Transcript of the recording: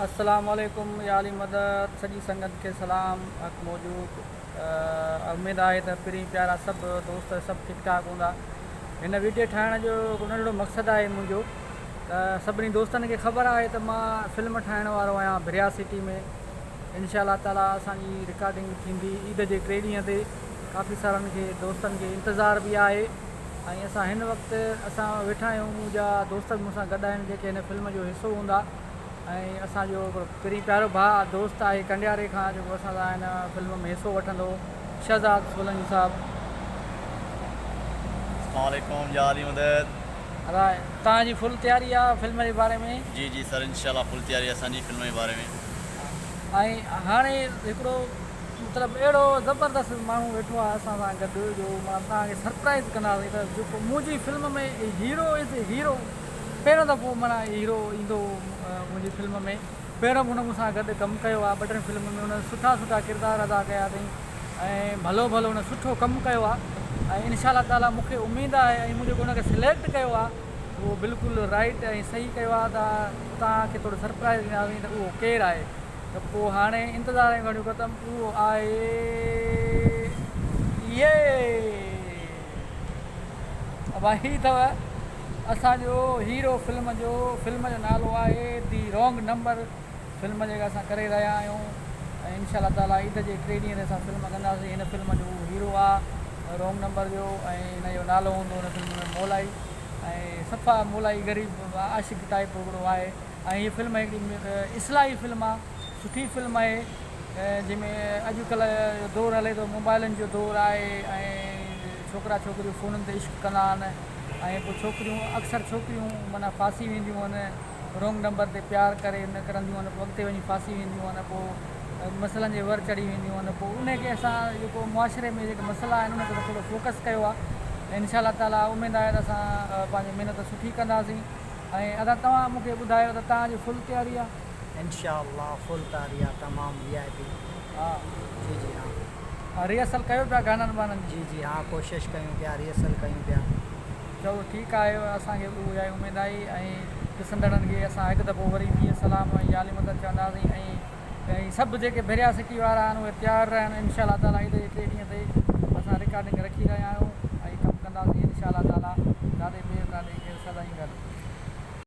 अस्सलाम वालेकुम या अली मदद सॼी संगत के सलाम हक़ मौजूद। उम्मीद आहे त पिरीं प्यारा सभु दोस्त सभु ठीकु ठाक हूंदा। हिन वीडियो ठाहिण जो नंढिड़ो मक़सदु आहे मुंहिंजो त सभिनी दोस्तनि खे ख़बर आहे त मां फिल्म ठाहिण वारो आहियां बिरिया सिटी में। इंशाअल्लाह ताला असांजी रिकॉर्डिंग थींदी ईद जे 3 ॾींहं ते। काफ़ी सारनि खे दोस्तनि खे इंतज़ार बि आहे ऐं असां हिन वक़्तु वेठा आहियूं। मुंहिंजा दोस्त बि मूंसां गॾु आहिनि जेके हिन फिल्म जो हिसो हूंदा। ऐं असांजो पिरीं प्यारो भाउ दोस्त आहे कंडियारे खां जेको असां सां हिन फिल्म में हिसो वठंदो, शहज़ाद सोलंकी साहिबु। अस्सलाम वालेकुम या अली मदद। राय तव्हांजी फुल तयारी आहे फिल्म जे बारे में? जी जी सर, इंशाल्लाह फुल तयारी आहे असांजी फिल्म जे बारे में। ऐं हाणे हिकिड़ो मतिलबु अहिड़ो ज़बरदस्त माण्हू वेठो आहे असां सां गॾु जो मां तव्हांखे सरप्राइज़ कंदासीं त जेको मुंहिंजी फिल्म में हीरो इज़ हीरो। पहिरियों दफ़ो माना हीरो ईंदो मुंहिंजी फिल्म में। पहिरियों हुन मूंसां गॾु कमु कयो आहे 2-3 फिल्म में। हुन सुठा सुठा किरदार अदा कया अथई ऐं भलो भलो हुन सुठो कमु कयो आहे। ऐं इंशाअल्लाह ताला मूंखे उमेदु आहे ऐं मुंहिंजो हुनखे सिलेक्ट कयो आहे उहो बिल्कुलु राइट ऐं सही कयो आहे। त तव्हांखे थोरो सरप्राइज़ ॾींदासीं त उहो केरु आहे। त पोइ हाणे इंतज़ार घणियूं ख़तमु। उहो आहे ये भाई अथव असांजो हीरो। फिल्म जो नालो आहे दी रॉन्ग नंबर। फिल्म जेका असां करे रहिया आहियूं ऐं इंशाअल्लाह ताला ईद जे 3 ॾींहं ते असां फिल्म कंदासीं। हिन फिल्म जो हीरो आहे रॉन्ग नंबर जो ऐं हिन जो नालो हूंदो हिन फिल्म में मोलाई। ऐं सफ़ा मोलाई ग़रीब आशिक टाइप हिकिड़ो आहे। ऐं हीअ फिल्म हिकिड़ी इस्लाही फिल्म आहे, सुठी फिल्म आहे जंहिंमें अॼुकल्ह जो दौरु हले थो, मोबाइलनि जो दौरु आहे ऐं छोकिरा छोकिरियूं फ़ोननि ते इश्क कंदा आहिनि। ऐं पोइ अक्सर छोकिरियूं माना फासी वेंदियूं आहिनि, रॉन्ग नंबर ते प्यारु करे न करंदियूं आहिनि, अॻिते वञी फासी वेंदियूं आहिनि, पोइ मसइलनि जे वर चढ़ी वेंदियूं आहिनि। पोइ उनखे असां जेको मुआशिरे में जेके मसइला आहिनि उन ते थोरो फोकस कयो आहे। इंशाअल्लाह ताला उमेदु आहे त असां पंहिंजी महिनत सुठी कंदासीं। ऐं अगरि तव्हां मूंखे ॿुधायो त तव्हांजी फुल तयारी आहे? इंशाअल्लाह फुल तयारी आहे, तमामु VIP। हा जी जी हाँ। रिहर्सल कयो पिया गाननि वाननि जी? जी हाँ, कोशिशि कयूं पिया, रिहर्सल कयूं पिया। चलो ठीकु आहे, असांखे उहा आहे उमेदु आहे। ऐं ॾिसंदड़नि खे असां हिकु दफ़ो वरी बि सलाम ऐं याली मदद चवंदासीं। ऐं सभु जेके बिरिया सिटी वारा आहिनि उहे तयारु रहनि। इंशाअल्लाह ताला ईद जे 3 ॾींहं ते असां रिकॉर्डिंग रखी रहिया आहियूं ऐं कमु कंदासीं इंशाअल्लाह ताला। ॾाढे देरि ॾाढे सदाईं गॾु।